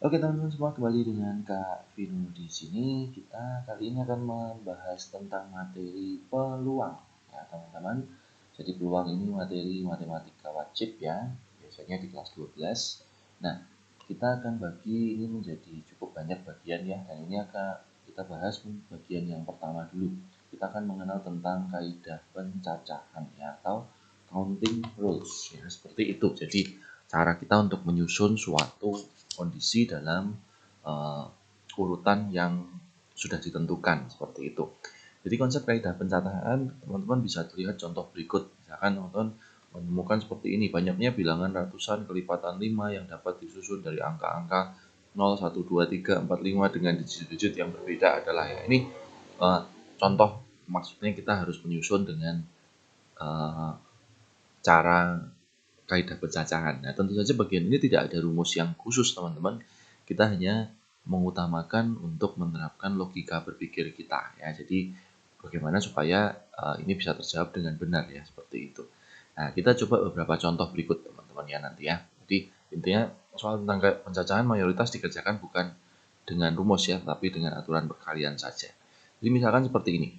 Oke teman-teman semua, kembali dengan Kak Vino di sini. Kita kali ini akan membahas tentang materi peluang ya teman-teman. Jadi peluang ini materi matematika wajib ya, biasanya di kelas 12. Nah, kita akan bagi ini menjadi cukup banyak bagian ya, dan ini akan kita bahas bagian yang pertama dulu. Kita akan mengenal tentang kaidah pencacahan ya, atau counting rules ya, seperti itu. Jadi cara kita untuk menyusun suatu kondisi dalam urutan yang sudah ditentukan seperti itu. Jadi konsep kaidah pencatahan teman-teman bisa terlihat contoh berikut. Misalkan teman-teman menemukan seperti ini, banyaknya bilangan ratusan kelipatan 5 yang dapat disusun dari angka-angka 0, 1, 2, 3, 4, 5 dengan digit-digit yang berbeda adalah ya. Ini contoh, maksudnya kita harus menyusun dengan cara kaidah pencacahan. Nah, tentu saja bagian ini tidak ada rumus yang khusus, teman-teman. Kita hanya mengutamakan untuk menerapkan logika berpikir kita ya. Jadi bagaimana supaya ini bisa terjawab dengan benar ya, seperti itu. Nah, kita coba beberapa contoh berikut teman-teman ya nanti ya. Jadi intinya soal tentang pencacahan mayoritas dikerjakan bukan dengan rumus ya, tapi dengan aturan perkalian saja. Jadi misalkan seperti ini.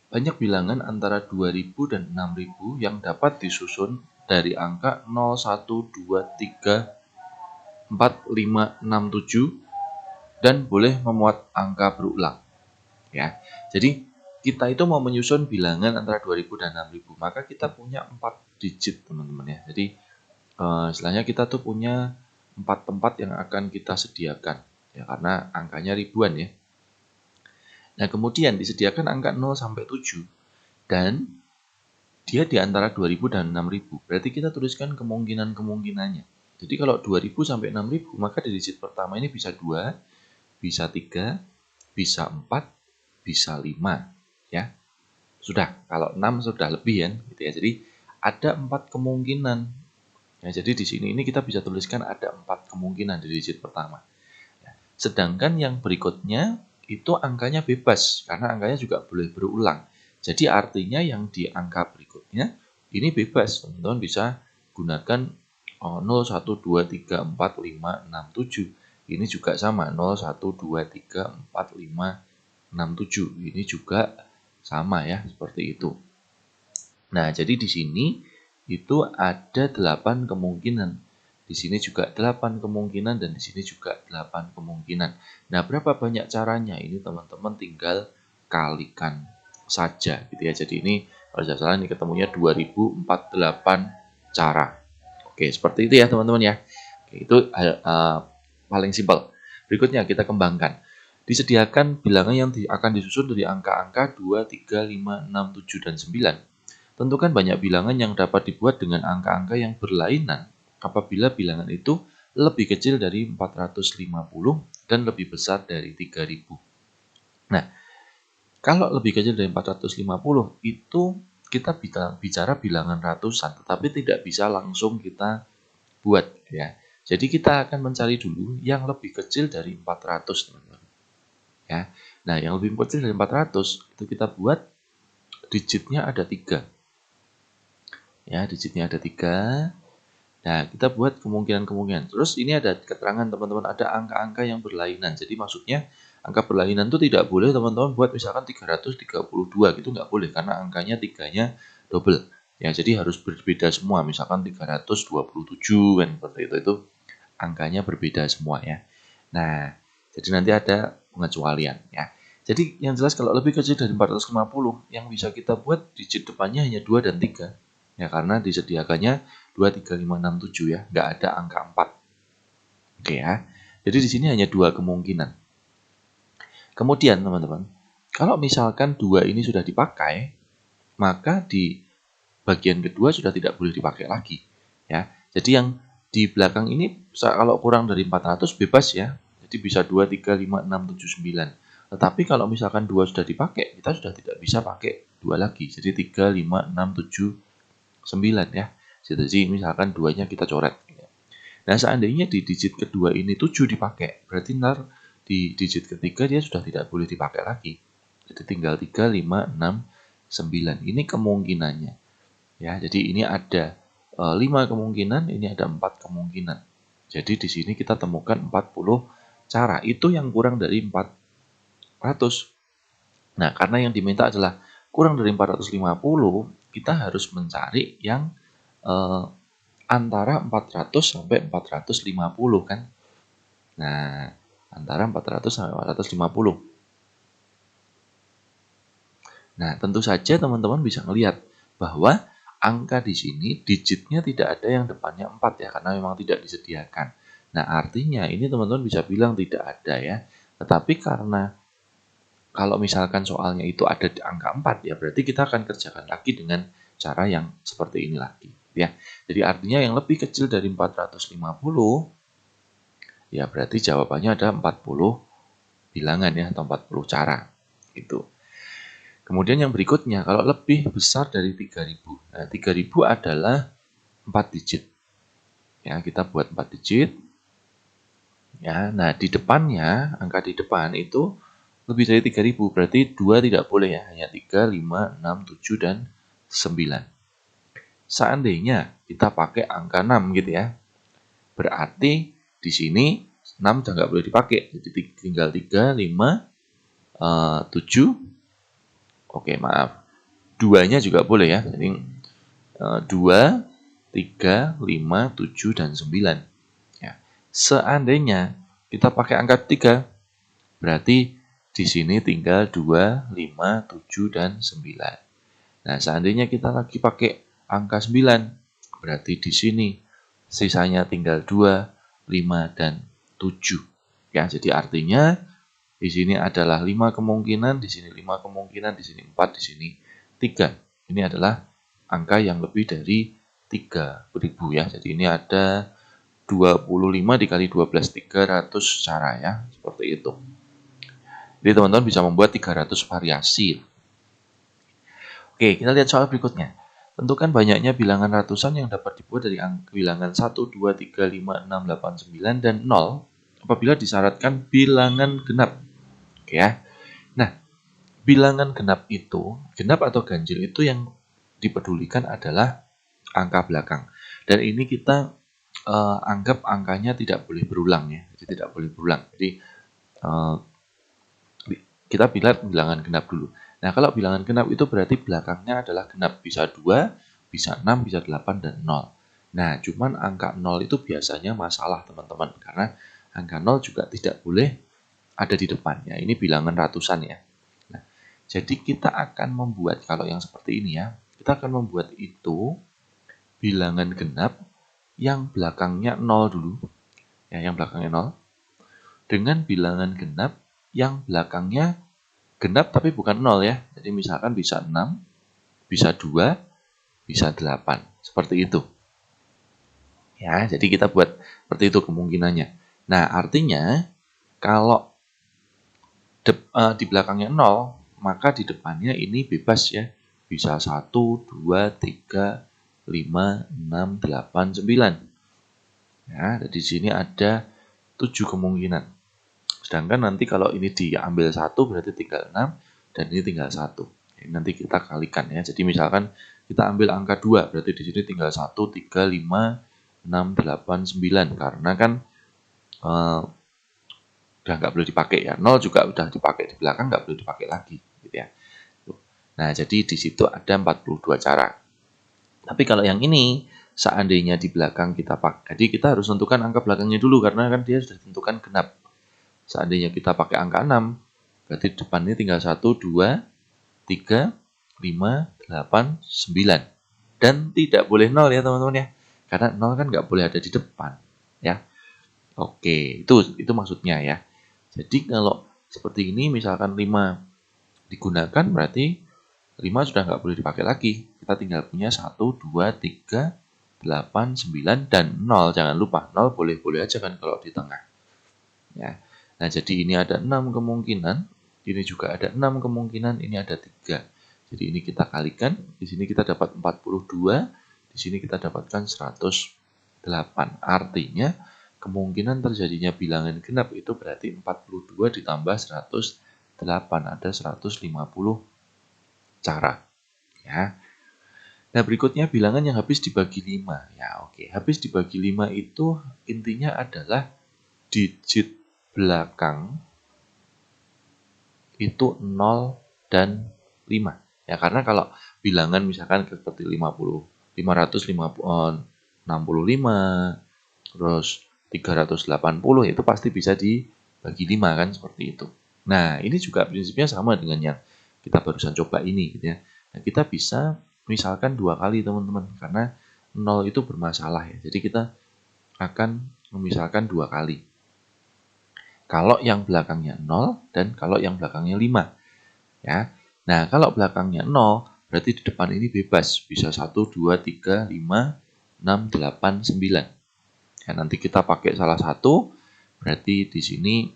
Banyak bilangan antara 2000 dan 6000 yang dapat disusun dari angka 0, 1, 2, 3, 4, 5, 6, 7 dan boleh memuat angka berulang. Ya. Jadi kita itu mau menyusun bilangan antara 2000 dan 6000, maka kita punya 4 digit teman-teman ya. Jadi istilahnya kita tuh punya 4 tempat yang akan kita sediakan ya, karena angkanya ribuan ya. Nah, kemudian disediakan angka 0 sampai 7 dan dia di antara 2000 dan 6000. Berarti kita tuliskan kemungkinan-kemungkinannya. Jadi kalau 2000 sampai 6000, maka di digit pertama ini bisa 2, bisa 3, bisa 4, bisa 5. Ya. Sudah, kalau 6 sudah lebih ya, gitu ya. Jadi ada 4 kemungkinan. Ya, jadi di sini ini kita bisa tuliskan ada 4 kemungkinan di digit pertama. Ya. Sedangkan yang berikutnya itu angkanya bebas, karena angkanya juga boleh berulang. Jadi artinya yang di angka berikutnya ini bebas, teman-teman bisa gunakan 0, 1, 2, 3, 4, 5, 6, 7. Ini juga sama, 0, 1, 2, 3, 4, 5, 6, 7. Ini juga sama ya, seperti itu. Nah, jadi di sini itu ada 8 kemungkinan. Di sini juga 8 kemungkinan dan di sini juga 8 kemungkinan. Nah, berapa banyak caranya? Ini teman-teman tinggal kalikan saja gitu ya. Jadi ini kalau tidak salah ini ketemunya 2048 cara. Oke, seperti itu ya teman-teman ya. Oke, itu paling simpel. Berikutnya kita kembangkan. Disediakan bilangan yang akan disusun dari angka-angka 2, 3, 5, 6, 7, dan 9. Tentukan banyak bilangan yang dapat dibuat dengan angka-angka yang berlainan apabila bilangan itu lebih kecil dari 450 dan lebih besar dari 3000. Nah, kalau lebih kecil dari 450 itu kita bicara bilangan ratusan, tetapi tidak bisa langsung kita buat ya. Jadi kita akan mencari dulu yang lebih kecil dari 400, teman-teman. Ya. Nah, yang lebih kecil dari 400 itu kita buat digitnya ada 3. Ya, digitnya ada 3. Nah, kita buat kemungkinan-kemungkinan. Terus ini ada keterangan teman-teman, ada angka-angka yang berlainan. Jadi maksudnya angka berlainan itu tidak boleh teman-teman buat misalkan 332 gitu, nggak boleh karena angkanya 3-nya double. Ya, jadi harus berbeda semua. Misalkan 327 kan seperti itu angkanya berbeda semua ya. Nah, jadi nanti ada pengecualian ya. Jadi yang jelas kalau lebih kecil dari 450 yang bisa kita buat digit depannya hanya 2 dan 3. Ya, karena disediakannya 2, 3, 5, 6, 7 ya, nggak ada angka 4. Oke ya. Jadi di sini hanya 2 kemungkinan. Kemudian teman-teman, kalau misalkan 2 ini sudah dipakai, maka di bagian kedua sudah tidak boleh dipakai lagi. Ya. Jadi yang di belakang ini kalau kurang dari 400 bebas ya. Jadi bisa 2, 3, 5, 6, 7, 9. Tetapi kalau misalkan 2 sudah dipakai, kita sudah tidak bisa pakai 2 lagi. Jadi 3, 5, 6, 7, 9 ya. Jadi misalkan 2-nya kita coret. Nah, seandainya di digit kedua ini 7 dipakai, berarti ntar di digit ketiga dia sudah tidak boleh dipakai lagi. Jadi tinggal 3, 5, 6, 9. Ini kemungkinannya. Ya, jadi ini ada 5 kemungkinan, ini ada 4 kemungkinan. Jadi di sini kita temukan 40 cara. Itu yang kurang dari 400. Nah, karena yang diminta adalah kurang dari 450, kita harus mencari yang antara 400 sampai 450 kan. Nah, antara 400 sampai 450. Nah, tentu saja teman-teman bisa melihat bahwa angka di sini digitnya tidak ada yang depannya 4 ya, karena memang tidak disediakan. Nah, artinya ini teman-teman bisa bilang tidak ada ya. Tetapi karena kalau misalkan soalnya itu ada di angka 4 ya, berarti kita akan kerjakan lagi dengan cara yang seperti ini lagi ya. Jadi artinya yang lebih kecil dari 450 ya berarti jawabannya ada 40 bilangan ya, atau 40 cara gitu. Kemudian yang berikutnya, kalau lebih besar dari 3000. Nah, 3000 adalah 4 digit. Ya, kita buat 4 digit. Ya, nah di depannya, angka di depan itu lebih dari 3000, berarti 2 tidak boleh ya, hanya 3, 5, 6, 7, dan 9. Seandainya kita pakai angka 6 gitu ya, berarti di sini 6 sudah nggak boleh dipakai, jadi tinggal 3, 5, 7, oke maaf, 2-nya juga boleh ya, jadi 2, 3, 5, 7, dan 9. Ya. Seandainya kita pakai angka 3, berarti di sini tinggal 2, 5, 7, dan 9. Nah, seandainya kita lagi pakai angka 9, berarti di sini sisanya tinggal 2, 5, dan 7. Ya, jadi artinya di sini adalah 5 kemungkinan, di sini 5 kemungkinan, di sini 4, di sini 3. Ini adalah angka yang lebih dari 3000 ya. Jadi ini ada 25 dikali 12, 300 cara ya, seperti itu. Jadi teman-teman bisa membuat 300 variasi. Oke, kita lihat soal berikutnya. Tentukan banyaknya bilangan ratusan yang dapat dibuat dari bilangan 1, 2, 3, 5, 6, 8, 9, dan 0 apabila disyaratkan bilangan genap. Oke ya. Nah, bilangan genap itu, genap atau ganjil itu yang dipedulikan adalah angka belakang. Dan ini kita anggap angkanya tidak boleh berulang ya. Jadi tidak boleh berulang. Jadi kita bilangan genap dulu. Nah, kalau bilangan genap itu berarti belakangnya adalah genap. Bisa 2, bisa 6, bisa 8, dan 0. Nah, cuman angka 0 itu biasanya masalah teman-teman. Karena angka 0 juga tidak boleh ada di depannya. Ini bilangan ratusan ya. Nah, jadi kita akan membuat, kalau yang seperti ini ya, kita akan membuat itu bilangan genap yang belakangnya 0 dulu. Ya, yang belakangnya 0. Dengan bilangan genap yang belakangnya genap tapi bukan 0 ya. Jadi misalkan bisa 6, bisa 2, bisa 8. Seperti itu. Ya, jadi kita buat seperti itu kemungkinannya. Nah, artinya kalau di belakangnya 0, maka di depannya ini bebas ya. Bisa 1, 2, 3, 5, 6, 8, 9. Ya, di sini ada 7 kemungkinan. Sedangkan nanti kalau ini diambil 1 berarti tinggal 6 dan ini tinggal 1. Nanti kita kalikan ya. Jadi misalkan kita ambil angka 2 berarti di sini tinggal 1, 3, 5, 6, 8, 9 karena kan udah nggak boleh dipakai ya. 0 juga udah dipakai di belakang, nggak boleh dipakai lagi gitu ya. Nah, jadi di situ ada 42 cara. Tapi kalau yang ini seandainya di belakang kita pakai, jadi kita harus tentukan angka belakangnya dulu karena kan dia sudah tentukan genap. Seandainya kita pakai angka 6, berarti depannya tinggal 1, 2, 3, 5, 8, 9. Dan tidak boleh 0 ya teman-teman ya. Karena 0 kan nggak boleh ada di depan. Ya. Oke, itu maksudnya ya. Jadi kalau seperti ini misalkan 5 digunakan berarti 5 sudah nggak boleh dipakai lagi. Kita tinggal punya 1, 2, 3, 8, 9, dan 0. Jangan lupa 0 boleh-boleh aja kan kalau di tengah. Ya. Nah, jadi ini ada 6 kemungkinan, ini juga ada 6 kemungkinan, ini ada 3. Jadi ini kita kalikan, di sini kita dapat 42, di sini kita dapatkan 108. Artinya kemungkinan terjadinya bilangan genap itu berarti 42 ditambah 108, ada 150 cara. Ya. Nah, berikutnya bilangan yang habis dibagi 5. Ya, oke. Habis dibagi 5 itu intinya adalah digit belakang itu 0 dan 5. Ya, karena kalau bilangan misalkan seperti 50, 565, terus 380 itu pasti bisa dibagi 5 kan seperti itu. Nah, ini juga prinsipnya sama dengan yang kita barusan coba ini gitu ya. Nah, kita bisa misalkan 2 kali teman-teman karena 0 itu bermasalah ya. Jadi kita akan memisalkan 2 kali. Kalau yang belakangnya 0 dan kalau yang belakangnya 5 ya. Nah, kalau belakangnya 0 berarti di depan ini bebas, bisa 1, 2, 3, 5, 6, 8, 9. Ya, nanti kita pakai salah satu, berarti di sini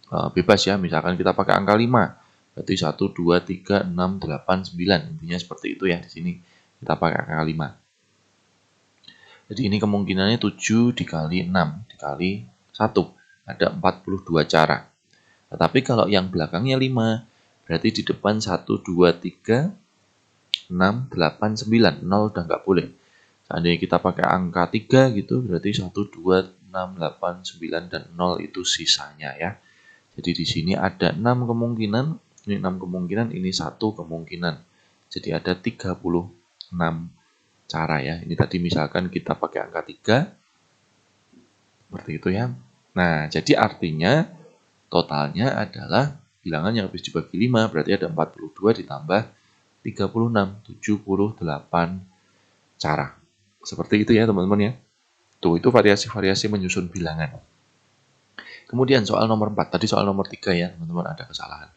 bebas ya, misalkan kita pakai angka 5, berarti 1, 2, 3, 6, 8, 9. Intinya seperti itu ya, di sini kita pakai angka 5. Jadi ini kemungkinannya 7 dikali 6 dikali 1. Ada 42 cara. Tetapi kalau yang belakangnya 5, berarti di depan 1, 2, 3, 6, 8, 9. 0 udah nggak boleh. Seandainya kita pakai angka 3 gitu, berarti 1, 2, 6, 8, 9, dan 0 itu sisanya ya. Jadi di sini ada 6 kemungkinan, ini 6 kemungkinan, ini 1 kemungkinan. Jadi ada 36 cara ya. Ini tadi misalkan kita pakai angka 3, seperti itu ya. Nah, jadi artinya totalnya adalah bilangan yang habis dibagi 5, berarti ada 42 ditambah 36, 78 cara. Seperti itu ya teman-teman ya. Tuh, itu variasi-variasi menyusun bilangan. Kemudian soal nomor 4, tadi soal nomor 3 ya teman-teman, ada kesalahan.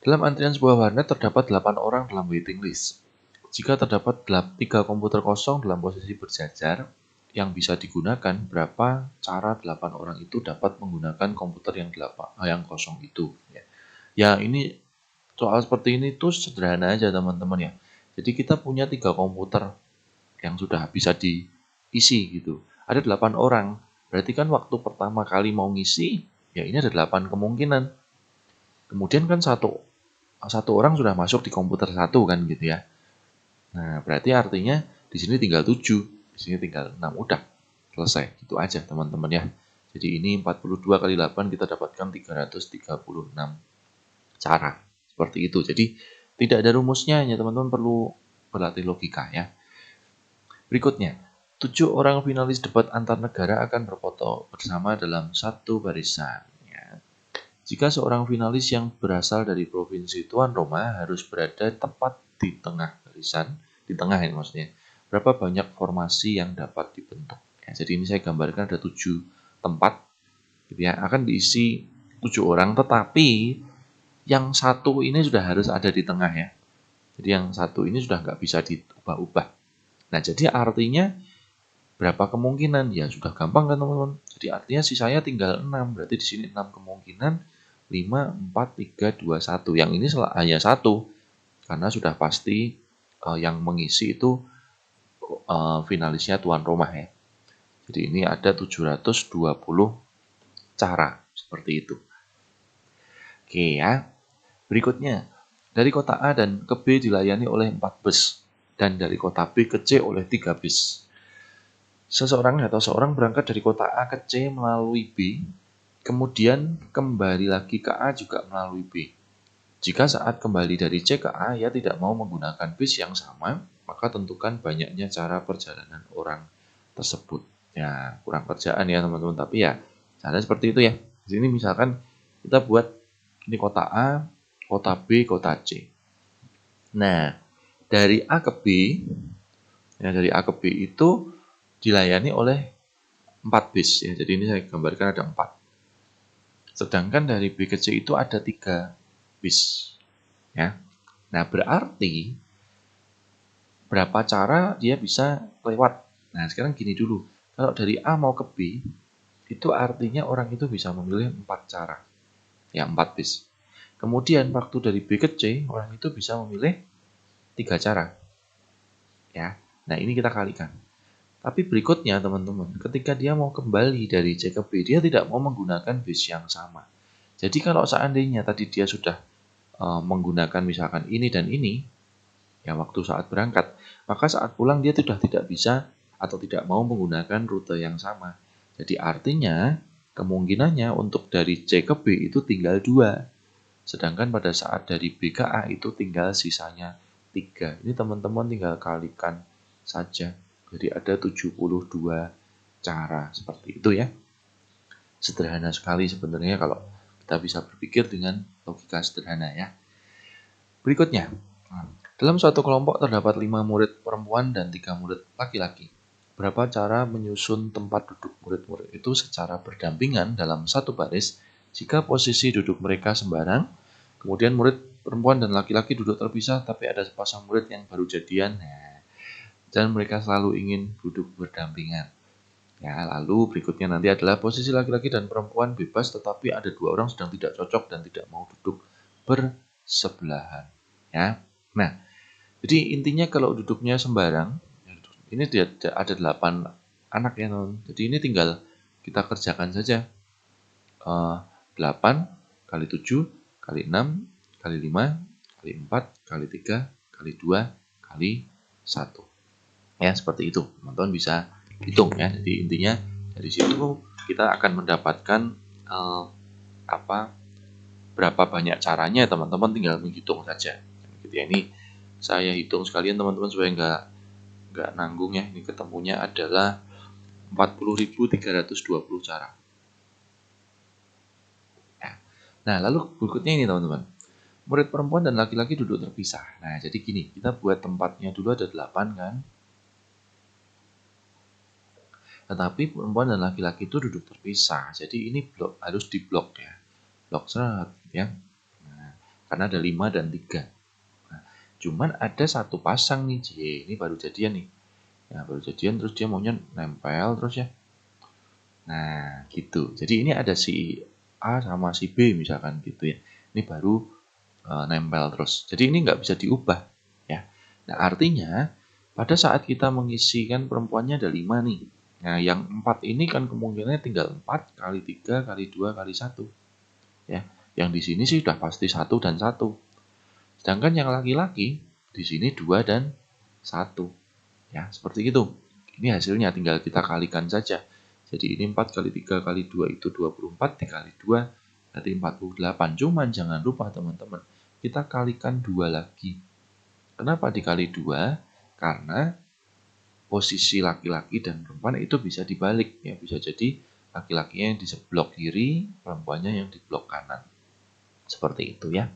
Dalam antrian sebuah warnet terdapat 8 orang dalam waiting list. Jika terdapat 3 komputer kosong dalam posisi berjajar yang bisa digunakan, berapa cara 8 orang itu dapat menggunakan komputer yang kosong itu? Ya, ini soal seperti ini tuh sederhana aja teman-teman ya. Jadi kita punya 3 komputer yang sudah bisa diisi gitu. Ada 8 orang, berarti kan waktu pertama kali mau ngisi, ya ini ada 8 kemungkinan. Kemudian kan satu orang sudah masuk di komputer satu kan gitu ya. Nah, berarti artinya di sini tinggal 7, di sini tinggal 6. Udah, selesai. Gitu aja teman-teman ya. Jadi ini 42 kali 8 kita dapatkan 336 cara. Seperti itu. Jadi tidak ada rumusnya, hanya teman-teman perlu berlatih logika ya. Berikutnya, 7 orang finalis debat antar negara akan berfoto bersama dalam satu barisan. Ya. Jika seorang finalis yang berasal dari provinsi tuan rumah harus berada tepat di tengah barisan, di tengah ini maksudnya, berapa banyak formasi yang dapat dibentuk? Ya, jadi ini saya gambarkan ada 7 tempat, gitu ya, akan diisi 7 orang, tetapi yang satu ini sudah harus ada di tengah ya. Jadi yang satu ini sudah nggak bisa diubah-ubah. Nah, jadi artinya berapa kemungkinan? Ya sudah gampang kan teman-teman. Jadi artinya sisanya tinggal 6. Berarti di sini 6 kemungkinan, 5, 4, 3, 2, 1. Yang ini hanya 1. Karena sudah pasti yang mengisi itu finalisnya tuan rumah ya. Jadi ini ada 720 cara. Seperti itu. Oke ya. Berikutnya, dari kota A dan ke B dilayani oleh 4 bus. Dan dari kota B ke C oleh 3 bis. Seseorang atau seorang berangkat dari kota A ke C melalui B, kemudian kembali lagi ke A juga melalui B. Jika saat kembali dari C ke A, ia tidak mau menggunakan bis yang sama, maka tentukan banyaknya cara perjalanan orang tersebut. Ya, kurang kerjaan ya teman-teman, tapi ya caranya seperti itu ya. Di sini misalkan kita buat ini kota A, kota B, kota C. Nah, dari A ke B, ya dari A ke B itu dilayani oleh 4 bis ya. Jadi ini saya gambarkan ada 4. Sedangkan dari B ke C itu ada 3 bis ya. Nah, berarti berapa cara dia bisa lewat? Nah, sekarang gini dulu. Kalau dari A mau ke B, itu artinya orang itu bisa memilih 4 cara. Ya, 4 bis. Kemudian waktu dari B ke C, orang itu bisa memilih 3 cara. Ya. Nah, ini kita kalikan. Tapi berikutnya teman-teman, ketika dia mau kembali dari C ke B, dia tidak mau menggunakan bis yang sama. Jadi kalau seandainya tadi dia sudah menggunakan misalkan ini dan ini, ya waktu saat berangkat. Maka saat pulang dia sudah tidak bisa atau tidak mau menggunakan rute yang sama. Jadi artinya kemungkinannya untuk dari C ke B itu tinggal 2. Sedangkan pada saat dari B ke A itu tinggal sisanya 3. Ini teman-teman tinggal kalikan saja. Jadi ada 72 cara seperti itu ya. Sederhana sekali sebenarnya kalau kita bisa berpikir dengan logika sederhana ya. Berikutnya, dalam suatu kelompok terdapat 5 murid perempuan dan 3 murid laki-laki. Berapa cara menyusun tempat duduk murid-murid itu secara berdampingan dalam satu baris jika posisi duduk mereka sembarang, kemudian murid perempuan dan laki-laki duduk terpisah tapi ada sepasang murid yang baru jadian, dan mereka selalu ingin duduk berdampingan. Ya, lalu berikutnya nanti adalah posisi laki-laki dan perempuan bebas tetapi ada 2 orang sedang tidak cocok dan tidak mau duduk bersebelahan. Ya. Nah, jadi intinya kalau duduknya sembarang, ini ada 8 anak ya teman. Jadi ini tinggal kita kerjakan saja. 8 kali 7 kali 6 kali 5 kali 4 kali 3 kali 2 kali 1. Ya, seperti itu. Teman-teman bisa hitung ya. Jadi intinya dari situ kita akan mendapatkan berapa banyak caranya, teman-teman tinggal menghitung saja. Gitu ya. Ini saya hitung sekalian teman-teman supaya nggak nanggung ya. Ini ketemunya adalah 40.320 cara. Nah, lalu berikutnya ini teman-teman. Murid perempuan dan laki-laki duduk terpisah. Nah, jadi gini, kita buat tempatnya dulu ada 8 kan. Tetapi perempuan dan laki-laki itu duduk terpisah. Jadi ini harus diblok ya. Blok seret ya. Nah, karena ada 5 dan 3. Nah, cuman ada satu pasang nih, ini baru jadian nih. Nah, baru jadian terus dia maunya nempel terus ya. Nah, gitu. Jadi ini ada si A sama si B misalkan gitu ya. Ini baru nempel terus. Jadi ini nggak bisa diubah ya. Nah, artinya pada saat kita mengisikan perempuannya ada 5 nih. Nah, yang 4 ini kan kemungkinannya tinggal 4 kali 3 kali 2 kali 1. Ya. Yang di sini sih sudah pasti 1 dan 1. Sedangkan yang laki-laki di sini 2 dan 1. Ya, seperti itu. Ini hasilnya tinggal kita kalikan saja. Jadi ini 4 kali 3 kali 2 itu 24, dikali 2 berarti 48. Cuman jangan lupa teman-teman, kita kalikan 2 lagi. Kenapa dikali 2? Karena posisi laki-laki dan perempuan itu bisa dibalik ya, bisa jadi laki-lakinya yang di seblok kiri, perempuannya yang di blok kanan. Seperti itu ya.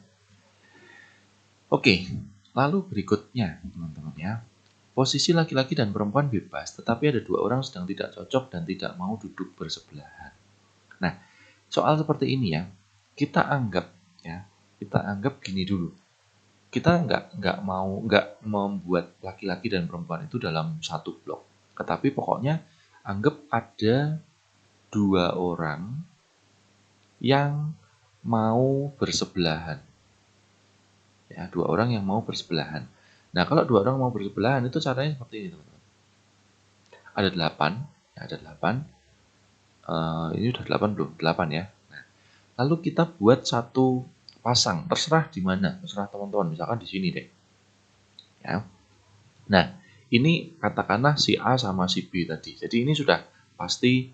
Oke, lalu berikutnya teman-teman ya. Posisi laki-laki dan perempuan bebas, tetapi ada 2 orang sedang tidak cocok dan tidak mau duduk bersebelahan. Nah, soal seperti ini ya, kita anggap gini dulu. Kita nggak membuat laki-laki dan perempuan itu dalam satu blok. Tetapi pokoknya anggap ada 2 orang yang mau bersebelahan. Ya, 2 orang yang mau bersebelahan. Nah, kalau 2 orang mau bersebelahan itu caranya seperti ini, teman-teman. Ada 8, ya, ada 8. Ini udah 8 belum? 8 ya. Nah, lalu kita buat satu pasang, terserah di mana, terserah teman-teman, misalkan di sini deh. Ya. Nah, ini katakanlah si A sama si B tadi. Jadi ini sudah pasti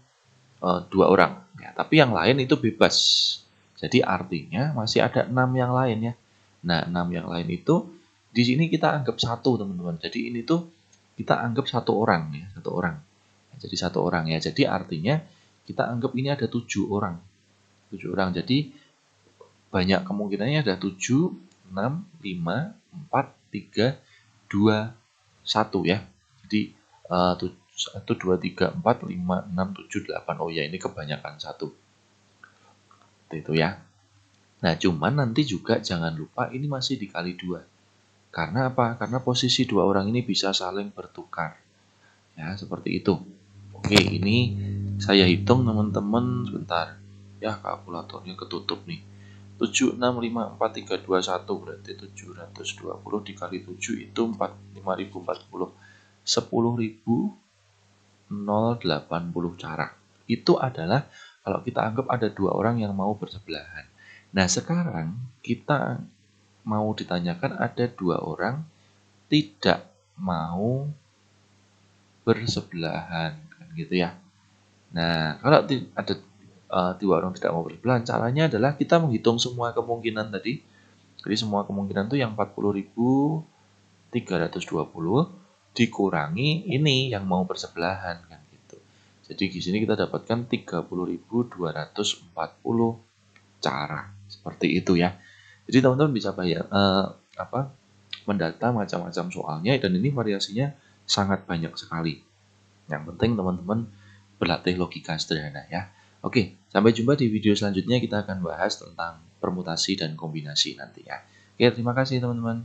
2 orang. Ya, tapi yang lain itu bebas. Jadi artinya masih ada 6 yang lain ya. Nah, 6 yang lain itu di sini kita anggap 1 teman-teman. Jadi ini tuh kita anggap 1 orang ya, 1 orang. Jadi 1 orang ya. Jadi artinya kita anggap ini ada 7 orang. 7 orang. Jadi banyak kemungkinannya ada 7, 6, 5, 4, 3, 2, 1 ya. Jadi 1, 2, 3, 4, 5, 6, 7, 8. Oh ya, ini kebanyakan 1. Itu ya. Nah, cuman nanti juga jangan lupa ini masih dikali 2. Karena apa? Karena posisi 2 orang ini bisa saling bertukar. Ya, seperti itu. Oke, ini saya hitung teman-teman sebentar. Ya, kalkulatornya ketutup nih. 7, 6, 5, 4, 3, 2, 1 berarti 720 dikali 7 itu 5.040. 10.080 cara. Itu adalah kalau kita anggap ada 2 orang yang mau bersebelahan. Nah, sekarang kita mau ditanyakan ada 2 orang tidak mau bersebelahan, kan gitu ya. Nah, kalau ada dua orang tidak mau bersebelahan, caranya adalah kita menghitung semua kemungkinan tadi. Jadi semua kemungkinan itu yang 40.320 dikurangi ini yang mau bersebelahan, kan gitu. Jadi di sini kita dapatkan 30.240 cara seperti itu ya. Jadi teman-teman bisa mendata macam-macam soalnya, dan ini variasinya sangat banyak sekali. Yang penting teman-teman berlatih logika sederhana ya. Oke, sampai jumpa di video selanjutnya, kita akan bahas tentang permutasi dan kombinasi nanti ya. Oke, terima kasih teman-teman.